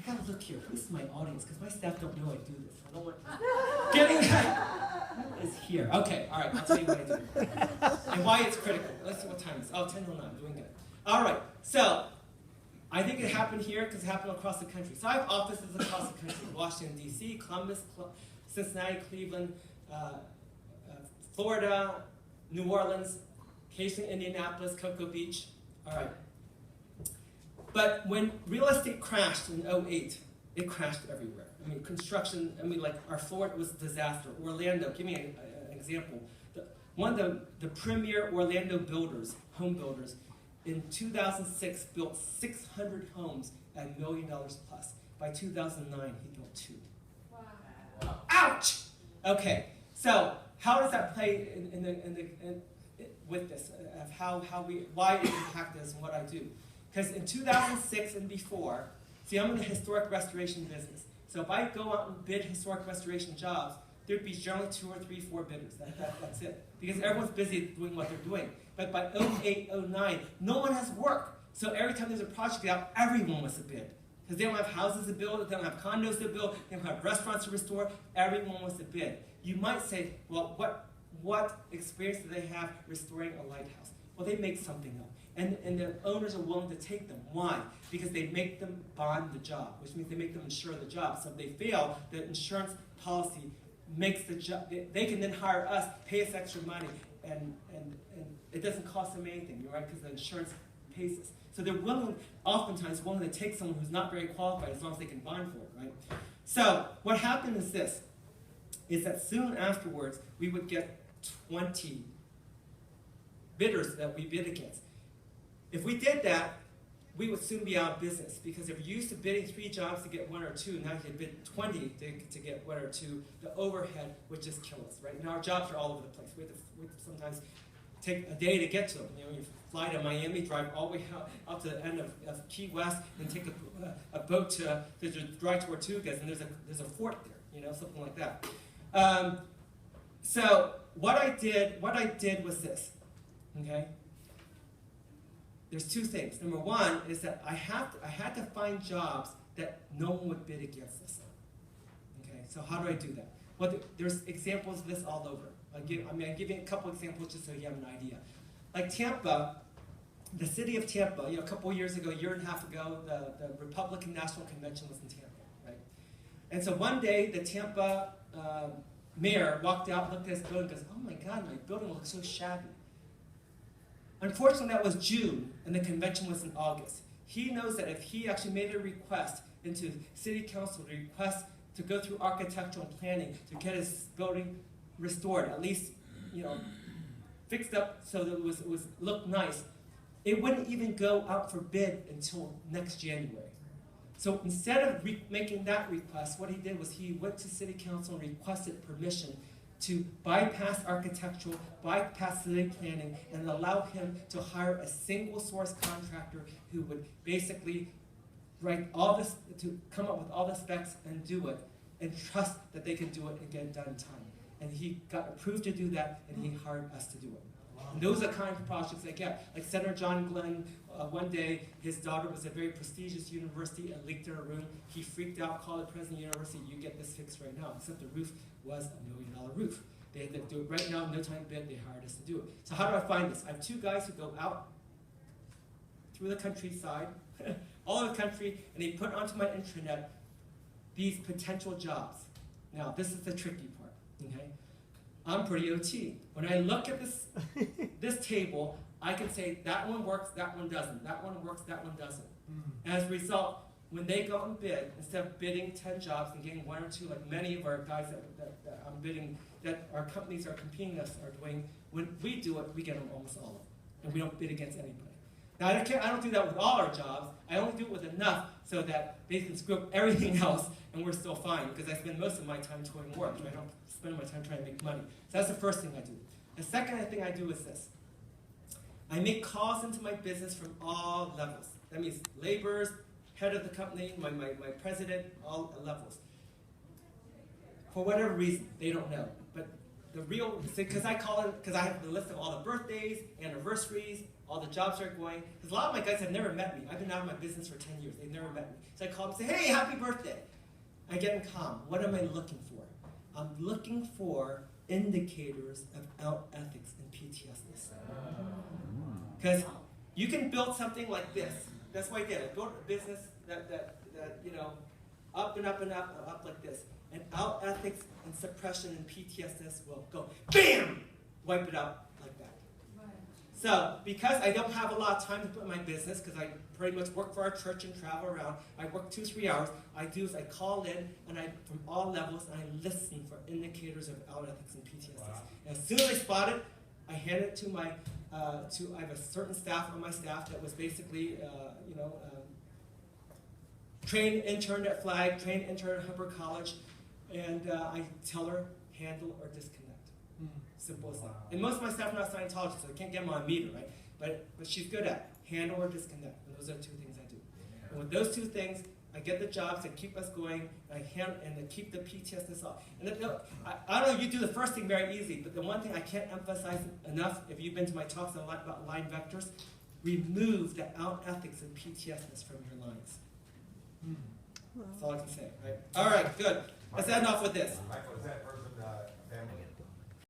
I gotta look here. Who's my audience? Because my staff don't know I do this. I don't want getting who is here. Okay, all right, I'll tell you what I do. And why it's critical. Let's see what time it is. Oh, 10:09, doing good. All right, so I think it happened here because it happened across the country. So I have offices across the country. Washington, D.C., Columbus, Cincinnati, Cleveland, Florida, New Orleans, occasionally Indianapolis, Cocoa Beach. All right. But when real estate crashed in 2008, it crashed everywhere. I mean, construction, like our Florida was a disaster. Orlando, give me an example. One of the premier Orlando builders, home builders, in 2006 built 600 homes at $1 million plus. By 2009, he built 2. Wow. Ouch! Okay, so how does that play with this, of why it impacted us and what I do? Because in 2006 and before, see, I'm in the historic restoration business. So if I go out and bid historic restoration jobs, there'd be generally 2 or 3, 4 bidders. That's it. Because everyone's busy doing what they're doing. But by 2008, 2009, no one has work. So every time there's a project out, everyone wants to bid. Because they don't have houses to build, they don't have condos to build, they don't have restaurants to restore, everyone wants to bid. You might say, well, what experience do they have restoring a lighthouse? Well, they make something up. And the owners are willing to take them. Why? Because they make them bond the job, which means they make them insure the job. So if they fail, the insurance policy makes the job, they can then hire us, pay us extra money, and it doesn't cost them anything, right? Because the insurance pays us. So they're oftentimes willing to take someone who's not very qualified as long as they can bond for it, right? So what happened is this, is that soon afterwards, we would get 20 bidders that we bid against. If we did that, we would soon be out of business, because if you're used to bidding 3 jobs to get 1 or 2, now you can bid 20 to get 1 or 2, the overhead would just kill us, right? And our jobs are all over the place. We have to sometimes take a day to get to them. You know, you fly to Miami, drive all the way up to the end of Key West, and take a boat to drive to Tortugas, and there's a fort there, you know, something like that. So what I did was this, okay? There's 2 things. Number 1 is that I had to find jobs that no one would bid against us on. Okay, so how do I do that? Well, there's examples of this all over. I'll give you a couple examples just so you have an idea. Like Tampa, the city of Tampa, you know, a couple of years ago, a year and a half ago, the Republican National Convention was in Tampa, right? And so one day, the Tampa mayor walked out, looked at his building, and goes, "Oh my God, my building looks so shabby." Unfortunately, that was June, and the convention was in August. He knows that if he actually made a request into city council to go through architectural planning to get his building restored, at least, you know, fixed up so that it was looked nice, it wouldn't even go out for bid until next January. So instead of making that request, what he did was he went to city council and requested permission to bypass architectural, bypass city planning, and allow him to hire a single source contractor who would basically write all this, to come up with all the specs and do it, and trust that they can do it and get it done in time. And he got approved to do that, and he hired us to do it. And those are the kind of projects I get. Like Senator John Glenn, one day, his daughter was at a very prestigious university and leaked in her room. He freaked out, called the president of the university, "You get this fixed right now." Except the roof was $1 million roof. They had to do it right now, no time bid, they hired us to do it. So how do I find this? I have 2 guys who go out through the countryside, all over the country, and they put onto my intranet these potential jobs. Now, this is the tricky part, okay? I'm pretty OT. When I look at this table, I can say that one works, that one doesn't. That one works, that one doesn't. As a result, when they go and bid, instead of bidding 10 jobs and getting 1 or 2, like many of our guys that I'm bidding, that our companies are competing us are doing, when we do it, we get them almost all of them. And we don't bid against anybody. Now, I don't do that with all our jobs. I only do it with enough so that they can screw up everything else and we're still fine, because I spend most of my time touring work. I don't spend my time trying to make money. So that's the first thing I do. The second thing I do is this. I make calls into my business from all levels. That means laborers, head of the company, my president, all levels. For whatever reason, they don't know. But the real, because I call it, because I have the list of all the birthdays, anniversaries, all the jobs are going. Because a lot of my guys have never met me. I've been out of my business for 10 years. They've never met me. So I call them and say, hey, happy birthday. I get them calm. What am I looking for? I'm looking for indicators of out ethics and PTSness. Because you can build something like this. That's what I did. I built a business that you know, up and up and up, up like this. And out ethics and suppression and PTSness will go, bam, wipe it out like that. Right. So, because I don't have a lot of time to put in my business, because I pretty much work for our church and travel around, I work 2-3 hours, I do is I call in, and I, from all levels, and I listen for indicators of out ethics and PTSness. Wow. And as soon as I spot it, I hand it to my, I have a certain staff on my staff that was basically, you know, trained intern at Flag, trained intern at Hubbard College, and I tell her, handle or disconnect. Simple as that. And most of my staff are not Scientologists, so I can't get them on a meter, right? But she's good at handle or disconnect. And those are 2 things I do. Yeah. And with those 2 things, I get the jobs that keep us going, and I keep the PTSness off. And I don't know, you do the first thing very easy, but the one thing I can't emphasize enough, if you've been to my talks a lot about line vectors, remove the out ethics and PTSness from your lines. That's all I can say, right? All right, good. Let's end off with this. Michael, is that person